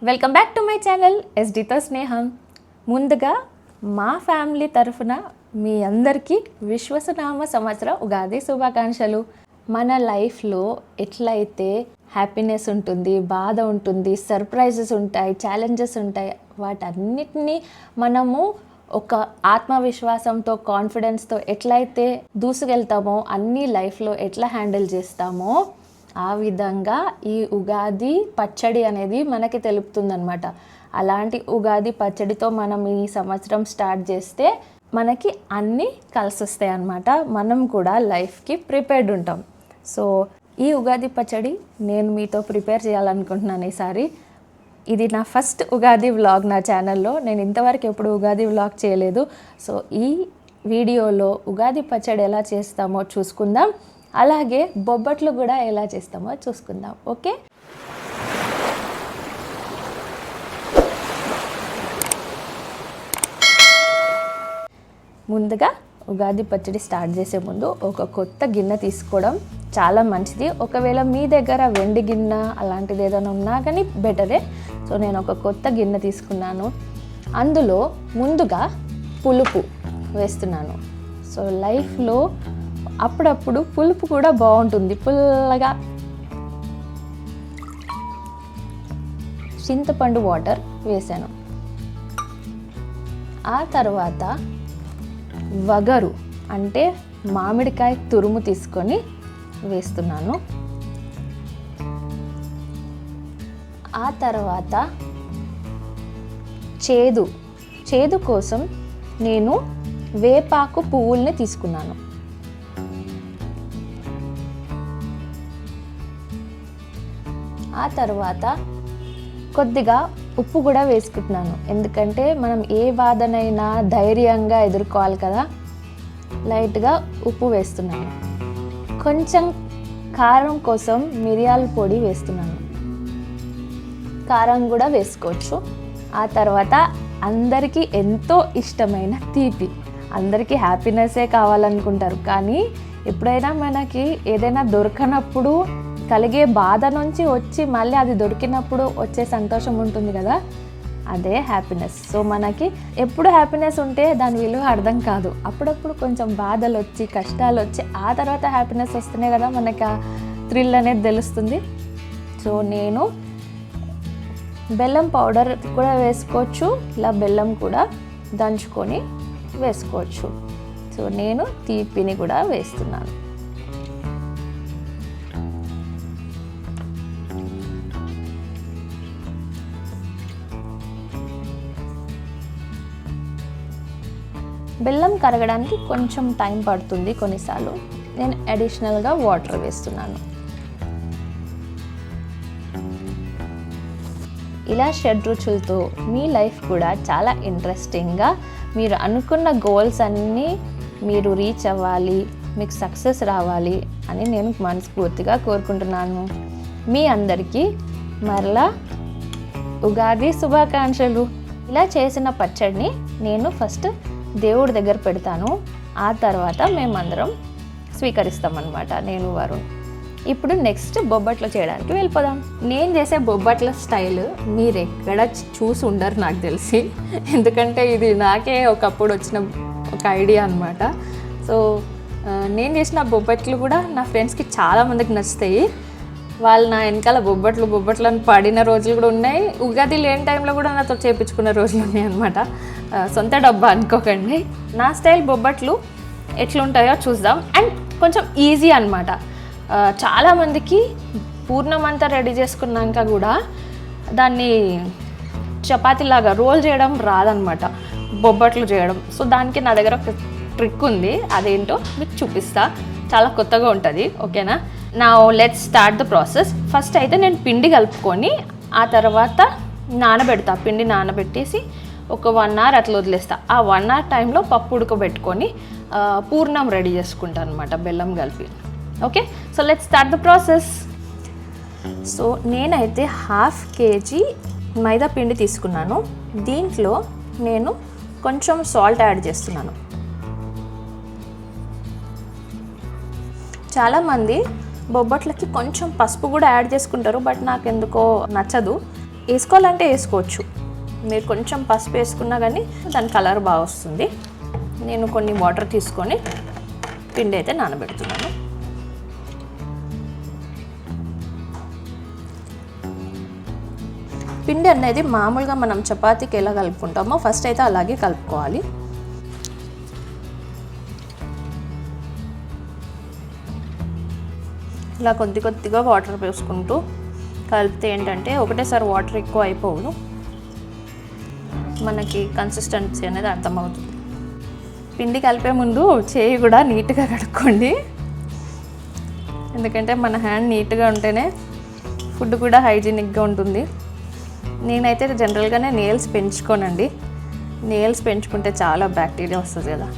Welcome back to my channel ఎస్డితో స్నేహం. ముందుగా మా ఫ్యామిలీ తరఫున మీ అందరికీ విశ్వసనామ సంవత్సర ఉగాది శుభాకాంక్షలు. మన లైఫ్లో ఎట్లయితే హ్యాపీనెస్ ఉంటుంది, బాధ ఉంటుంది, సర్ప్రైజెస్ ఉంటాయి, ఛాలెంజెస్ ఉంటాయి, వాటన్నిటినీ మనము ఒక ఆత్మవిశ్వాసంతో, కాన్ఫిడెన్స్తో ఎట్లయితే దూసుకెళ్తామో, అన్నీ లైఫ్లో ఎట్లా హ్యాండిల్ చేస్తామో ఆ విధంగా ఈ ఉగాది పచ్చడి అనేది మనకి తెలుపుతుందన్నమాట. అలాంటి ఉగాది పచ్చడితో మనం ఈ సంవత్సరం స్టార్ట్ చేస్తే మనకి అన్నీ కలిసి వస్తాయి అన్నమాట. మనం కూడా లైఫ్కి ప్రిపేర్డ్ ఉంటాం. సో ఈ ఉగాది పచ్చడి నేను మీతో ప్రిపేర్ చేయాలనుకుంటున్నాను ఈసారి. ఇది నా ఫస్ట్ ఉగాది వ్లాగ్ నా ఛానల్లో. నేను ఇంతవరకు ఎప్పుడు ఉగాది వ్లాగ్ చేయలేదు. సో ఈ వీడియోలో ఉగాది పచ్చడి ఎలా చేస్తామో చూసుకుందాం, అలాగే బొబ్బట్లు కూడా ఎలా చేస్తామో చూసుకుందాం. ఓకే, ముందుగా ఉగాది పచ్చడి స్టార్ట్ చేసే ముందు ఒక కొత్త గిన్నె తీసుకోవడం చాలా మంచిది. ఒకవేళ మీ దగ్గర వెండి గిన్నె అలాంటిది ఏదైనా ఉన్నా కానీ బెటరే. సో నేను ఒక కొత్త గిన్నె తీసుకున్నాను. అందులో ముందుగా పులుపు వేస్తున్నాను. సో లైఫ్లో అప్పుడప్పుడు పులుపు కూడా బాగుంటుంది, పుల్లగా. చింతపండు వాటర్ వేసాను. ఆ తర్వాత వగరు అంటే మామిడికాయ తురుము తీసుకొని వేస్తున్నాను. ఆ తర్వాత చేదు కోసం నేను వేపాకు పువ్వుల్ని తీసుకున్నాను. ఆ తర్వాత కొద్దిగా ఉప్పు కూడా వేసుకుంటున్నాను, ఎందుకంటే మనం ఏ బాధనైనా ధైర్యంగా ఎదుర్కోవాలి కదా. లైట్గా ఉప్పు వేస్తున్నాను. కొంచెం కారం కోసం మిరియాల పొడి వేస్తున్నాను. కారం కూడా వేసుకోవచ్చు. ఆ తర్వాత అందరికీ ఎంతో ఇష్టమైన తీపి. అందరికీ హ్యాపీనెస్సే కావాలనుకుంటారు, కానీ ఎప్పుడైనా మనకి ఏదైనా దొరకనప్పుడు కలిగే బాధ నుంచి వచ్చి మళ్ళీ అది దొరికినప్పుడు వచ్చే సంతోషం ఉంటుంది కదా, అదే హ్యాపీనెస్. సో మనకి ఎప్పుడు హ్యాపీనెస్ ఉంటే దాని విలువ అర్థం కాదు. అప్పుడప్పుడు కొంచెం బాధలు వచ్చి, కష్టాలు వచ్చి, ఆ తర్వాత హ్యాపీనెస్ వస్తేనే కదా మనకి ఆ థ్రిల్ అనేది తెలుస్తుంది. సో నేను బెల్లం పౌడర్ కూడా వేసుకోవచ్చు, ఇలా బెల్లం కూడా దంచుకొని వేసుకోవచ్చు. సో నేను తీపిని కూడా వేస్తున్నాను. బెల్లం కరగడానికి కొంచెం టైం పడుతుంది కొన్నిసార్లు. నేను అడిషనల్గా వాటర్ వేస్తున్నాను. ఇలా షడ్రుచులతో మీ లైఫ్ కూడా చాలా ఇంట్రెస్టింగ్గా, మీరు అనుకున్న గోల్స్ అన్నీ మీరు రీచ్ అవ్వాలి, మీకు సక్సెస్ రావాలి అని నేను మనస్ఫూర్తిగా కోరుకుంటున్నాను. మీ అందరికీ మరలా ఉగాది శుభాకాంక్షలు. ఇలా చేసిన పచ్చడిని నేను ఫస్ట్ దేవుడి దగ్గర పెడతాను. ఆ తర్వాత మేమందరం స్వీకరిస్తామన్నమాట, నేను వరుణ్. ఇప్పుడు నెక్స్ట్ బొబ్బట్లు చేయడానికి వెళ్ళిపోదాం. నేను చేసే బొబ్బట్ల స్టైల్ మీరు ఎక్కడ చూసి ఉండరు నాకు తెలిసి, ఎందుకంటే ఇది నాకే ఒకప్పుడు వచ్చిన ఒక ఐడియా అనమాట. సో నేను చేసిన బొబ్బట్లు కూడా నా ఫ్రెండ్స్కి చాలామందికి నచ్చుతాయి. వాళ్ళు నా వెనకాల బొబ్బట్లు అని పడిన రోజులు కూడా ఉన్నాయి. ఉగాది లేని టైంలో కూడా నాతో చేయించుకున్న రోజులు ఉన్నాయి అనమాట. సొంత డబ్బా అనుకోకండి. నా స్టైల్ బొబ్బట్లు ఎట్లుంటాయో చూద్దాం. అండ్ కొంచెం ఈజీ అనమాట. చాలామందికి పూర్ణం అంతా రెడీ చేసుకున్నాక కూడా దాన్ని చపాతీలాగా రోల్ చేయడం రాదనమాట, బొబ్బట్లు చేయడం. సో దానికి నా దగ్గర ఒక ట్రిక్ ఉంది, అదేంటో మీకు చూపిస్తా. చాలా కొత్తగా ఉంటుంది. ఓకేనా? నా let's start the process. First అయితే నేను పిండి కలుపుకొని ఆ తర్వాత నానబెడతా. పిండి నానబెట్టేసి ఒక 1 hour అట్లా వదిలేస్తా. ఆ 1 hour టైంలో పప్పు ఉడకబెట్టుకొని పూర్ణం రెడీ చేసుకుంటాను అనమాట, బెల్లం కలిపి. Okay, so let's start the process. So నేనైతే 1/2 kg మైదా పిండి తీసుకున్నాను. దీంట్లో నేను కొంచెం సాల్ట్ యాడ్ చేస్తున్నాను. చాలామంది బొబ్బట్లకి కొంచెం పసుపు కూడా యాడ్ చేసుకుంటారు, బట్ నాకు ఎందుకో నచ్చదు. వేసుకోవాలంటే వేసుకోవచ్చు, మీరు కొంచెం పసుపు వేసుకున్నా కానీ దాని కలర్ బాగా వస్తుంది. నేను కొన్ని వాటర్ తీసుకొని పిండి అయితే నానబెడుతున్నాను. పిండి అనేది మామూలుగా మనం చపాతీకి ఎలా కలుపుకుంటామో ఫస్ట్ అయితే అలాగే కలుపుకోవాలి. ఇలా కొద్ది కొద్దిగా వాటర్ వేసుకుంటూ కలిపితే ఏంటంటే ఒకటేసారి వాటర్ ఎక్కువ అయిపోదు, మనకి కన్సిస్టెన్సీ అనేది అర్థమవుతుంది. పిండి కలిపే ముందు చేయి కూడా నీట్గా కడుక్కోండి, ఎందుకంటే మన హ్యాండ్ నీట్గా ఉంటేనే ఫుడ్ కూడా హైజీనిక్గా ఉంటుంది. నేనైతే జనరల్గానే నెయిల్స్ పెంచుకోనండి, నెయిల్స్ పెంచుకుంటే చాలా బ్యాక్టీరియా వస్తుంది కదా.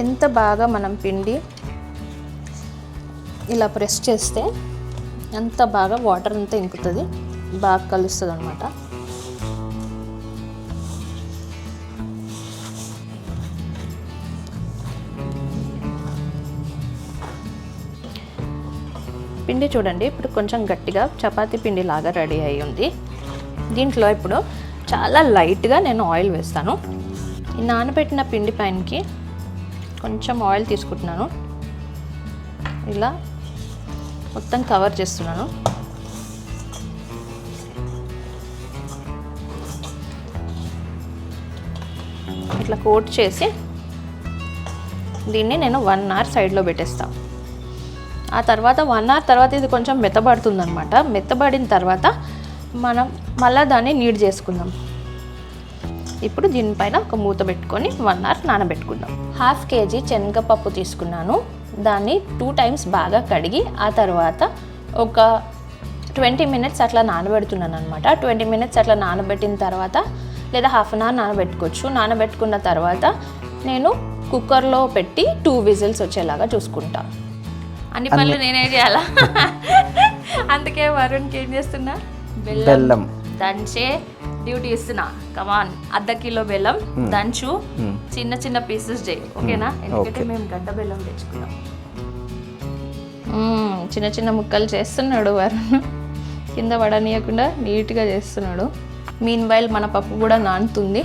ఎంత బాగా మనం పిండి ఇలా ప్రెస్ చేస్తే అంత బాగా వాటర్ అంతా ఇంకుతుంది, బాగా కలుస్తుంది అన్నమాట. పిండి చూడండి ఇప్పుడు కొంచెం గట్టిగా చపాతీ పిండి లాగా రెడీ అయ్యి ఉంది. దీంట్లో ఇప్పుడు చాలా లైట్గా నేను ఆయిల్ వేస్తాను. ఈ నానబెట్టిన పిండి పైనకి కొంచెం ఆయిల్ తీసుకుంటున్నాను, ఇలా మొత్తం కవర్ చేస్తున్నాను. ఇట్లా కోట్ చేసి దీన్ని నేను 1 అవర్ సైడ్లో పెట్టేస్తాను. ఆ తర్వాత 1 అవర్ తర్వాత ఇది కొంచెం మెత్తబడుతుంది అనమాట. మెత్తబడిన తర్వాత మనం మళ్ళీ దాన్ని నీడ్ చేసుకుందాం. ఇప్పుడు దీనిపైన ఒక మూత పెట్టుకొని 1 అవర్ నానబెట్టుకుందాం. 1/2 kg శనగపప్పు తీసుకున్నాను, దాన్ని 2 times బాగా కడిగి ఆ తర్వాత ఒక 20 minutes అట్లా నానబెడుతున్నాను అనమాట. 20 minutes అట్లా నానబెట్టిన తర్వాత లేదా 1/2 hour నానబెట్టుకోవచ్చు. నానబెట్టుకున్న తర్వాత నేను కుక్కర్లో పెట్టి 2 whistles వచ్చేలాగా చూసుకుంటాను. అన్ని పనులు నేనే చేయాలా, అందుకే వరుణ్కి ఏం చేస్తున్నా, బెల్లం దంచే డ్యూటీ ఇస్తున్నా. కమాన్, 1/2 kilo బెల్లం దంచు, చిన్న చిన్న పీసెస్ చేయి, ఓకేనా? ఎందుకంటే మేము గడ్డ బెల్లం తెచ్చుకున్నాం. చిన్న చిన్న ముక్కలు చేస్తున్నాడు వరుణ్, కింద పడనీయకుండా నీట్గా చేస్తున్నాడు. మీన్ వైల్ మన పప్పు కూడా నానుతుంది.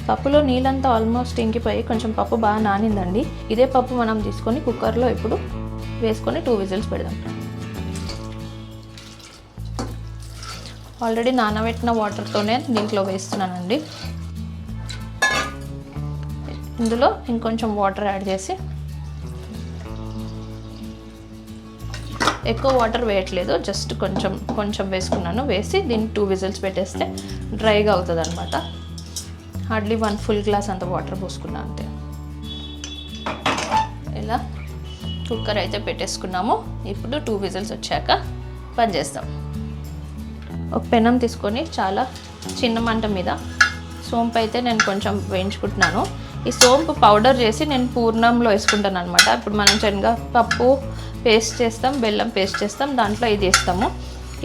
పప్పులో నీళ్ళంతా ఆల్మోస్ట్ ఇంకిపోయి కొంచెం పప్పు బాగా నానిందండి. ఇదే పప్పు మనం తీసుకొని కుక్కర్లో ఇప్పుడు వేసుకొని 2 whistles పెడదాం. ఆల్రెడీ నానబెట్టిన వాటర్తోనే దీంట్లో వేస్తున్నానండి. ఇందులో ఇంకొంచెం వాటర్ యాడ్ చేసి, ఎక్కువ వాటర్ వేయట్లేదు, జస్ట్ కొంచెం వేసుకున్నాను. వేసి దీన్ని 2 whistles పెట్టేస్తే డ్రైగా అవుతుంది అనమాట. హార్డ్లీ 1 full glass అంత వాటర్ పోసుకున్నాను అంతే. ఇలా కుక్కర్ అయితే పెట్టేసుకున్నాము. ఇప్పుడు 2 whistles వచ్చాక పని చేస్తాం. ఒక పెనం తీసుకొని చాలా చిన్న మంట మీద సోంపు అయితే నేను కొంచెం వేయించుకుంటున్నాను. ఈ సోంపు పౌడర్ చేసి నేను పూర్ణంలో వేసుకుంటాను అనమాట. ఇప్పుడు మనం శనగపప్పు పేస్ట్ చేస్తాం, బెల్లం పేస్ట్ చేస్తాం, దాంట్లో ఇది వేస్తాము.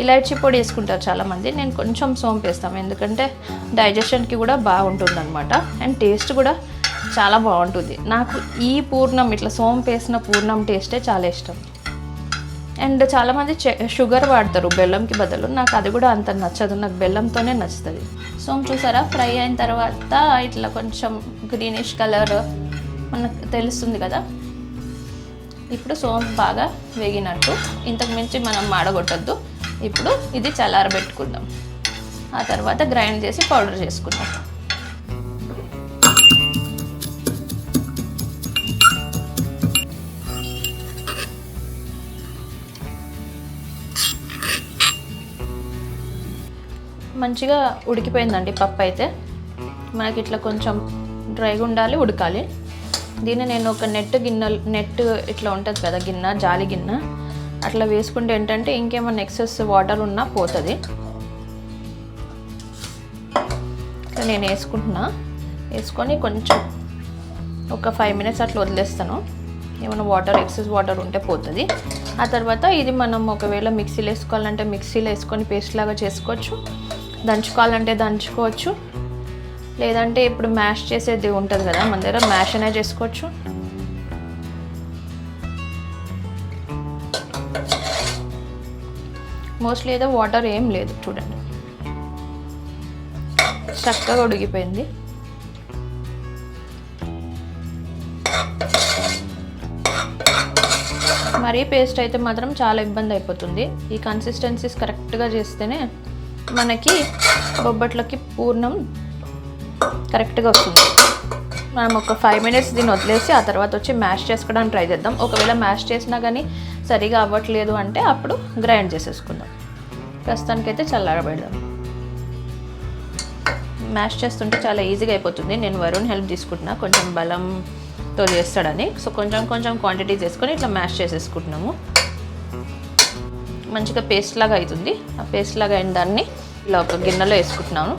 ఇలాచీ పొడి వేసుకుంటారు చాలామంది, నేను కొంచెం సోంపు వేస్తాము, ఎందుకంటే డైజెషన్కి కూడా బాగుంటుంది అనమాట. అండ్ టేస్ట్ కూడా చాలా బాగుంటుంది. నాకు ఈ పూర్ణం ఇట్లా సోంపు వేసిన పూర్ణం టేస్టే చాలా ఇష్టం. అండ్ చాలామంది షుగర్ వాడతారు బెల్లంకి బదులు, నాకు అది కూడా అంత నచ్చదు, నాకు బెల్లంతోనే నచ్చుతుంది. సోంపు చూసారా, ఫ్రై అయిన తర్వాత ఇట్లా కొంచెం గ్రీనిష్ కలర్ మనకు తెలుస్తుంది కదా. ఇప్పుడు సోంపు బాగా వేగినట్టు, ఇంతకు మించి మనం మాడగొట్టద్దు. ఇప్పుడు ఇది చల్లారబెట్టుకుందాం, ఆ తర్వాత గ్రైండ్ చేసి పౌడర్ చేసుకుందాం. మంచిగా ఉడికిపోయిందండి పప్పు అయితే. మనకి ఇట్లా కొంచెం డ్రైగా ఉండాలి, ఉడకాలి. దీన్ని నేను ఒక నెట్ ఇట్లా ఉంటుంది కదా గిన్నె, జాలి గిన్నె, అట్లా వేసుకుంటే ఏంటంటే ఇంకేమైనా ఎక్సెస్ వాటర్ ఉన్నా పోతుంది. నేను వేసుకొని కొంచెం ఒక 5 minutes అట్లా వదిలేస్తాను, ఏమైనా ఎక్సెస్ వాటర్ ఉంటే పోతుంది. ఆ తర్వాత ఇది మనం ఒకవేళ మిక్సీలో వేసుకోవాలంటే మిక్సీలో వేసుకొని పేస్ట్ లాగా చేసుకోవచ్చు, దంచుకోవాలంటే దంచుకోవచ్చు, లేదంటే ఇప్పుడు మ్యాష్ చేసేది ఉంటుంది కదా మన దగ్గర, మ్యాష్ అనేది చేసుకోవచ్చు. మోస్ట్లీ అయితే వాటర్ ఏం లేదు, చూడండి చక్కగా ఉడికిపోయింది. మరీ పేస్ట్ అయితే మాత్రం చాలా ఇబ్బంది అయిపోతుంది. ఈ కన్సిస్టెన్సీస్ కరెక్ట్గా చేస్తేనే మనకి బొబ్బట్లకి పూర్ణం కరెక్ట్గా వస్తుంది. మనం ఒక 5 minutes దీన్ని వదిలేసి ఆ తర్వాత వచ్చి మ్యాష్ చేసుకోవడానికి ట్రై చేద్దాం. ఒకవేళ మ్యాష్ చేసినా కానీ సరిగా అవ్వట్లేదు అంటే అప్పుడు గ్రైండ్ చేసేసుకుందాం. ప్రస్తుతానికైతే చల్లారబెడదాం. మ్యాష్ చేస్తుంటే చాలా ఈజీగా అయిపోతుంది. నేను వరుణ్ హెల్ప్ తీసుకుంటున్నా, కొంచెం బలంతో చేస్తాడని. సో కొంచెం కొంచెం క్వాంటిటీ చేసుకొని ఇట్లా మ్యాష్ చేసేసుకుంటున్నాము. మంచిగా పేస్ట్ లాగా అవుతుంది. ఆ పేస్ట్ లాగా అయిన దాన్ని ఇలా ఒక గిన్నెలో వేసుకుంటున్నాను.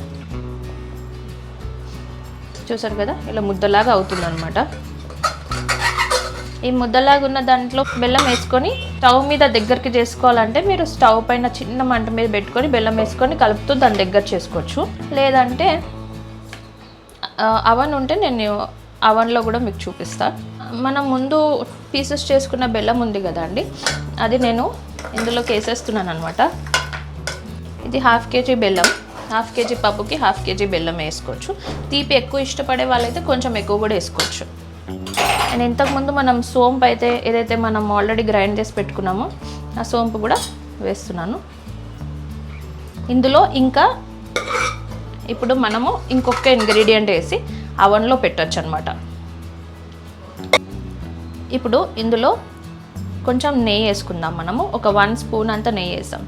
చూసారు కదా, ఇలా ముద్దలాగా అవుతుంది అనమాట. ఈ ముద్దలాగా ఉన్న దాంట్లో బెల్లం వేసుకొని స్టవ్ మీద దగ్గరికి చేసుకోవాలంటే మీరు స్టవ్ పైన చిన్న మంట మీద పెట్టుకొని బెల్లం వేసుకొని కలుపుతూ దాని దగ్గర చేసుకోవచ్చు. లేదంటే అవన్ ఉంటే నేను అవన్లో కూడా మీకు చూపిస్తాను. మనం ముందు పీసెస్ చేసుకున్న బెల్లం ఉంది కదా అండి, అది నేను ఇందులోకి వేసేస్తున్నాను అనమాట. ఇది 1/2 kg బెల్లం. 1/2 kg పప్పుకి 1/2 kg బెల్లం వేసుకోవచ్చు. తీపి ఎక్కువ ఇష్టపడే వాళ్ళైతే కొంచెం ఎక్కువ కూడా వేసుకోవచ్చు. అండ్ ఇంతకుముందు మనం సోంపు అయితే ఏదైతే మనం ఆల్రెడీ గ్రైండ్ చేసి పెట్టుకున్నామో ఆ సోంపు కూడా వేస్తున్నాను ఇందులో. ఇంకా ఇప్పుడు మనము ఇంకొక ఇంగ్రీడియంట్ వేసి అవన్లో పెట్టచ్చు అనమాట. ఇప్పుడు ఇందులో కొంచెం నెయ్యి వేసుకుందాం. మనము ఒక 1 స్పూన్ అంతా నెయ్యి వేసాం.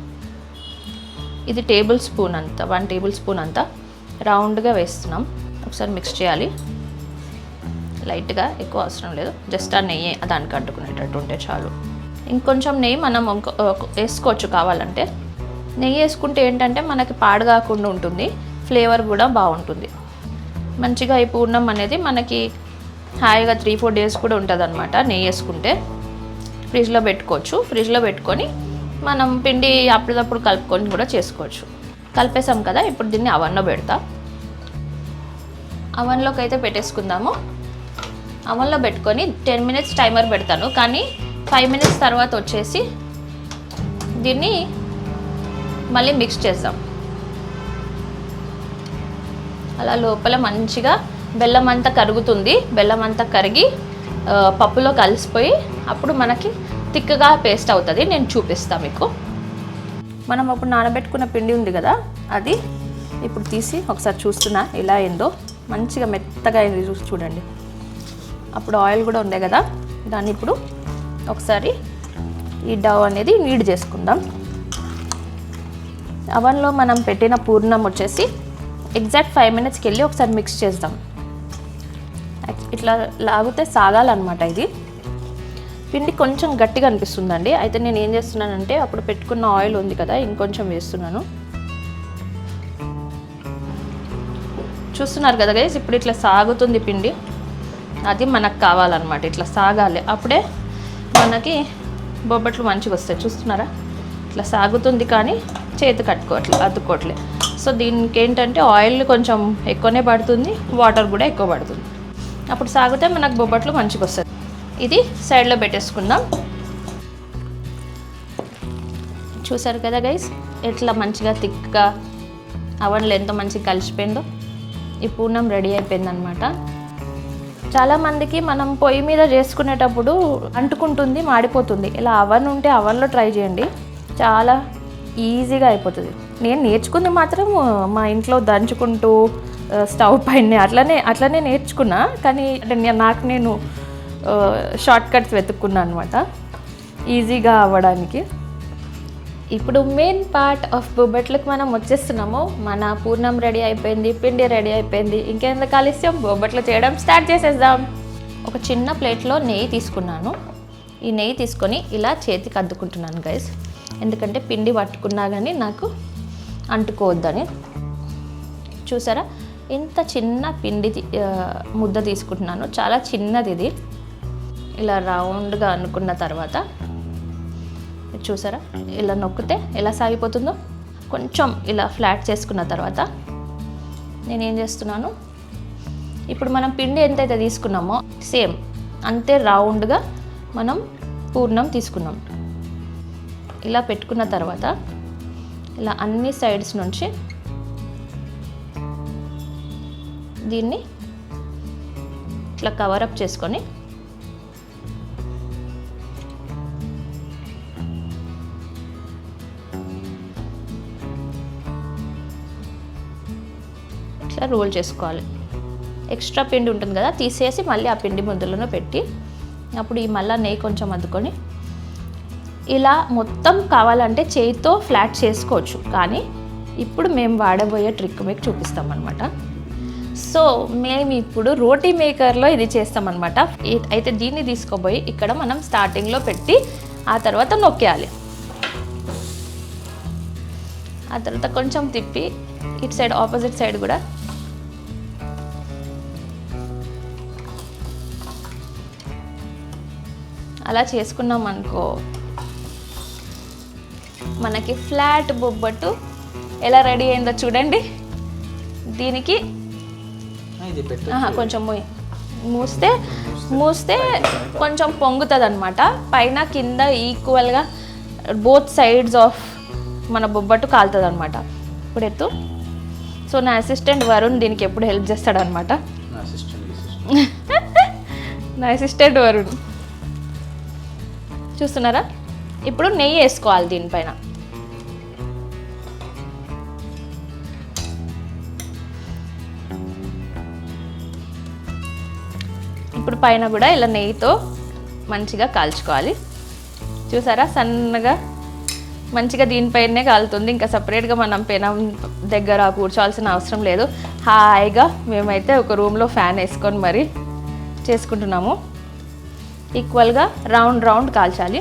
ఇది 1 టేబుల్ స్పూన్ అంతా రౌండ్గా వేస్తున్నాం. ఒకసారి మిక్స్ చేయాలి. లైట్గా, ఎక్కువ అవసరం లేదు, జస్ట్ ఆ నెయ్యి దానికి అంటుకునేటట్టు ఉంటే చాలు. ఇంకొంచెం నెయ్యి మనం వేసుకోవచ్చు కావాలంటే. నెయ్యి వేసుకుంటే ఏంటంటే మనకి పాడు కాకుండా ఉంటుంది, ఫ్లేవర్ కూడా బాగుంటుంది. మంచిగా ఈ పూర్ణం అనేది మనకి హాయిగా 3-4 days కూడా ఉంటుంది అనమాట. నెయ్యి వేసుకుంటే ఫ్రిడ్జ్లో పెట్టుకోవచ్చు. ఫ్రిడ్జ్లో పెట్టుకొని మనం పిండి అప్పటికప్పుడు కలుపుకొని కూడా చేసుకోవచ్చు. కలిపేసాం కదా, ఇప్పుడు దీన్ని అవన్లో పెడతా. అవన్లోకి అయితే పెట్టేసుకుందాము. అవన్లో పెట్టుకొని 10 minutes టైమర్ పెడతాను, కానీ 5 minutes తర్వాత వచ్చేసి దీన్ని మళ్ళీ మిక్స్ చేద్దాం. అలా లోపల మంచిగా బెల్లం అంతా కరుగుతుంది. బెల్లం అంతా కరిగి పప్పులో కలిసిపోయి అప్పుడు మనకి థిక్గా పేస్ట్ అవుతుంది. నేను చూపిస్తాను మీకు. మనం అప్పుడు నానబెట్టుకున్న పిండి ఉంది కదా, అది ఇప్పుడు తీసి ఒకసారి చూస్తున్నా ఇలా ఏందో మంచిగా మెత్తగా అయింది. చూసి చూడండి. అప్పుడు ఆయిల్ కూడా ఉండే కదా, దాన్ని ఇప్పుడు ఒకసారి ఈ డౌ అనేది నీడ్ చేసుకుందాం. అవన్లో మనం పెట్టిన పూర్ణం వచ్చేసి ఎగ్జాక్ట్ 5 minutesకి వెళ్ళి ఒకసారి మిక్స్ చేద్దాం. ఇట్లా లాగితే సాగాలన్నమాట. ఇది పిండి కొంచెం గట్టిగా అనిపిస్తుందండి. అయితే నేను ఏం చేస్తున్నానంటే అప్పుడు పెట్టుకున్న ఆయిల్ ఉంది కదా, ఇంకొంచెం వేస్తున్నాను. చూస్తున్నారు కదా గైస్, ఇప్పుడు ఇట్లా సాగుతుంది పిండి. అది మనకు కావాలన్నమాట, ఇట్లా సాగాలి. అప్పుడే మనకి బొబ్బట్లు మంచిగా వస్తాయి. చూస్తున్నారా, ఇట్లా సాగుతుంది కానీ చేతి అతుక్కోవట్లే. సో దీనికి ఏంటంటే ఆయిల్ కొంచెం ఎక్కువనే పడుతుంది, వాటర్ కూడా ఎక్కువ పడుతుంది. అప్పుడు సాగితే మనకు బొబ్బట్లు మంచిగా వస్తుంది. ఇది సైడ్లో పెట్టేసుకుందాం. చూసారు కదా గైస్, ఎట్లా మంచిగా థిక్గా అవన్లో ఎంత మంచిగా కలిసిపోయిందో. ఈ పూర్ణం రెడీ అయిపోయిందనమాట. చాలామందికి మనం పొయ్యి మీద చేసుకునేటప్పుడు అంటుకుంటుంది, మాడిపోతుంది. ఇలా అవన్ ఉంటే అవన్లో ట్రై చేయండి, చాలా ఈజీగా అయిపోతుంది. నేను నేర్చుకుంది మాత్రం మా ఇంట్లో దంచుకుంటూ స్టవ్ పైన అట్లనే నేర్చుకున్నా. కానీ నాకు నేను షార్ట్ కట్స్ వెతుక్కున్నాను అనమాట ఈజీగా అవ్వడానికి. ఇప్పుడు మెయిన్ పార్ట్ ఆఫ్ బొబ్బట్లకు మనం వచ్చేస్తున్నాము. మన పూర్ణం రెడీ అయిపోయింది, పిండి రెడీ అయిపోయింది. ఇంకెందుకు ఆలస్యం, బొబ్బట్లు చేయడం స్టార్ట్ చేసేద్దాం. ఒక చిన్న ప్లేట్లో నెయ్యి తీసుకున్నాను. ఈ నెయ్యి తీసుకొని ఇలా చేతికి అద్దుకుంటున్నాను గైస్, ఎందుకంటే పిండి పట్టుకున్నా కానీ నాకు అంటుకోవద్దని. చూసారా, ఇంత చిన్న పిండి ముద్ద తీసుకుంటున్నాను, చాలా చిన్నది ఇది. ఇలా రౌండ్గా అనుకున్న తర్వాత చూసారా, ఇలా నొక్కితే ఎలా సాగిపోతుందో. కొంచెం ఇలా ఫ్లాట్ చేసుకున్న తర్వాత నేనేం చేస్తున్నాను, ఇప్పుడు మనం పిండి ఎంతైతే తీసుకున్నామో సేమ్ అంతే రౌండ్గా మనం పూర్ణం తీసుకున్నాం. ఇలా పెట్టుకున్న తర్వాత ఇలా అన్ని సైడ్స్ నుంచి దీన్ని ఇట్లా కవరప్ చేసుకొని ఇట్లా రోల్ చేసుకోవాలి. ఎక్స్ట్రా పిండి ఉంటుంది కదా, తీసేసి మళ్ళీ ఆ పిండి ముద్దలను పెట్టి అప్పుడు ఈ మళ్ళీ నెయ్యి కొంచెం అద్దుకొని ఇలా మొత్తం కావాలంటే చేయితో ఫ్లాట్ చేసుకోవచ్చు. కానీ ఇప్పుడు మేము వాడబోయే ట్రిక్ మీకు చూపిస్తాం అనమాట. సో మేము ఇప్పుడు రోటీ మేకర్లో ఇది చేస్తామన్నమాట. అయితే దీన్ని తీసుకోబోయి ఇక్కడ మనం స్టార్టింగ్లో పెట్టి ఆ తర్వాత నొక్కేయాలి. ఆ తర్వాత కొంచెం తిప్పి ఇటు సైడ్ ఆపోజిట్ సైడ్ కూడా అలా చేసుకున్నాం అనుకో మనకి ఫ్లాట్ బొబ్బట్టు ఎలా రెడీ అయిందో చూడండి. దీనికి కొంచెం మూస్తే కొంచెం పొంగుతుంది అనమాట. పైన కింద ఈక్వల్గా బోత్ సైడ్స్ ఆఫ్ మన బొబ్బట్టు కాలుతుంది అనమాట. ఇప్పుడు ఎత్తు. సో నా అసిస్టెంట్ వరుణ్ దీనికి ఎప్పుడు హెల్ప్ చేస్తాడు అనమాట. నా అసిస్టెంట్ వరుణ్ చూస్తున్నారా. ఇప్పుడు నెయ్యి వేసుకోవాలి దీనిపైన. ఇప్పుడు పైన కూడా ఇలా నెయ్యితో మంచిగా కాల్చుకోవాలి. చూసారా సన్నగా మంచిగా దీనిపైనే కాలుతుంది. ఇంకా సపరేట్గా మనం పెనం దగ్గర కూర్చోవాల్సిన అవసరం లేదు. హాయిగా మేమైతే ఒక రూమ్లో ఫ్యాన్ వేసుకొని మరీ చేసుకుంటున్నాము. ఈక్వల్గా రౌండ్ రౌండ్ కాల్చాలి.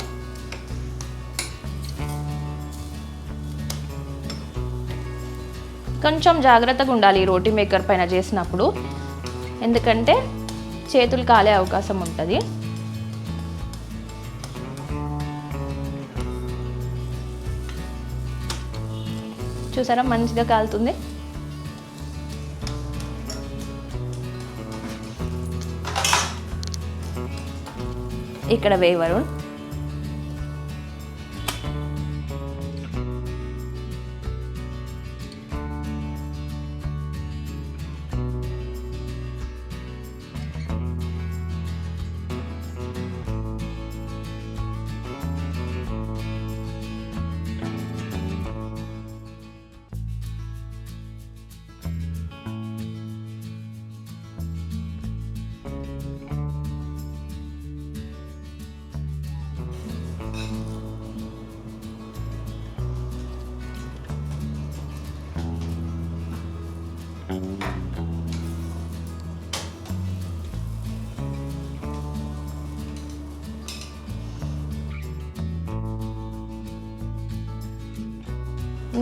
కొంచెం జాగ్రత్తగా ఉండాలి ఈ రోటీ మేకర్ పైన చేసినప్పుడు, ఎందుకంటే చేతులు కాలే అవకాశం ఉంటుంది. చూసారా మంచిగా కాలుతుంది. ఇక్కడ వేయి వరుణ్.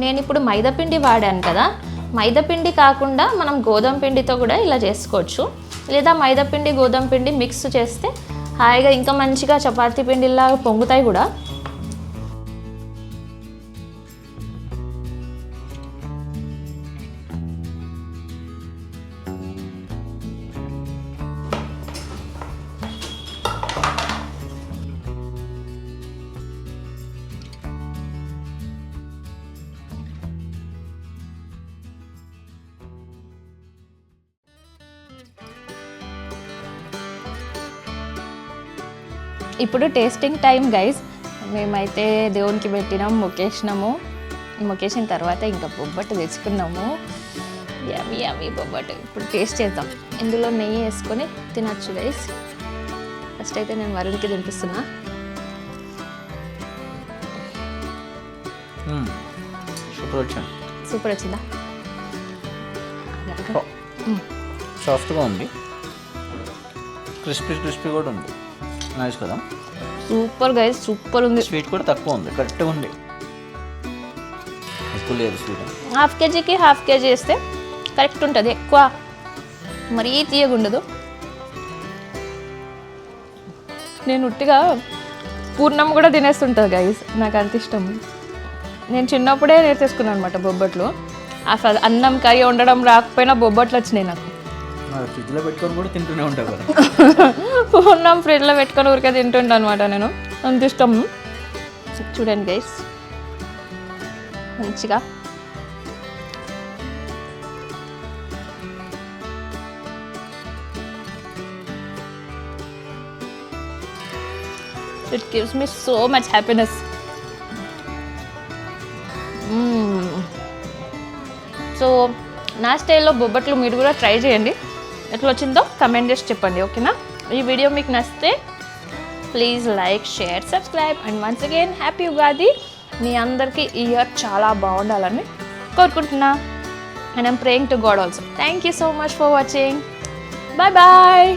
నేను ఇప్పుడు మైదాపిండి వాడాను కదా, మైదాపిండి కాకుండా మనం గోధుమ పిండితో కూడా ఇలా చేసుకోవచ్చు. లేదా మైదాపిండి గోధుమ పిండి మిక్స్ చేస్తే హాయిగా ఇంకా మంచిగా చపాతీ పిండిలా పొంగుతాయి కూడా. ఇప్పుడు టేస్టింగ్ టైం గైస్. మేమైతే దేవునికి పెట్టినాం, మొక్కేసిన తర్వాత ఇంకా బొబ్బట్టు తెచ్చుకున్నాము. యమ్మీ యమ్మీ బొబ్బట్టు. ఇప్పుడు టేస్ట్ చేద్దాం. ఇందులో నెయ్యి వేసుకొని తినచ్చు గైస్. ఫస్ట్ అయితే నేను వరుణ్కి తినిపిస్తున్నా. సూపర్ వచ్చిందా? సాఫ్ట్గా ఉంది, క్రిస్పీ కూడా ఉంది. నైస్ కదా. సూపర్ గైస్, సూపర్ ఉంది. స్వీట్ కూడా తక్కువ ఉంది, కరెక్ట్గా ఉంది. ఎక్కువ లేదు స్వీట్. హాఫ్ కేజీకి హాఫ్ కేజీ వేస్తే కరెక్ట్ ఉంటుంది. ఎక్కువ మరీ తీయగా ఉండదు. నేను ఉట్టిగా పూర్ణం కూడా తినేస్తుంటుంది గైస్, నాకు అంత ఇష్టం. నేను చిన్నప్పుడే నేర్చేసుకున్నాను అనమాట బొబ్బట్లు. అసలు అన్నం కర్రీ వండడం రాకపోయినా బొబ్బట్లు వచ్చినాయి నాకు. ఫ్రిడ్జ్లో పెట్టుకొని కూడా తింటూనే ఉంటావు కదా. పూర్ణం ఫ్రిడ్జ్లో పెట్టుకొని ఊరికే తింటుంటా అనమాట నేను, అంత ఇష్టం. చూడండి గైస్, మంచిగా it gives me so much happiness. So నా స్టైల్లో బొబ్బట్లు మీరు కూడా ట్రై చేయండి. ఎట్లా వచ్చిందో కమెంట్ చేసి చెప్పండి, ఓకేనా? ఈ వీడియో మీకు నచ్చితే please like, share, subscribe and once again happy Ugadi. మీ అందరికీ ఈ ఇయర్ చాలా బాగుండాలని కోరుకుంటున్నా. And I'm praying to God also. Thank you so much for watching. Bye bye.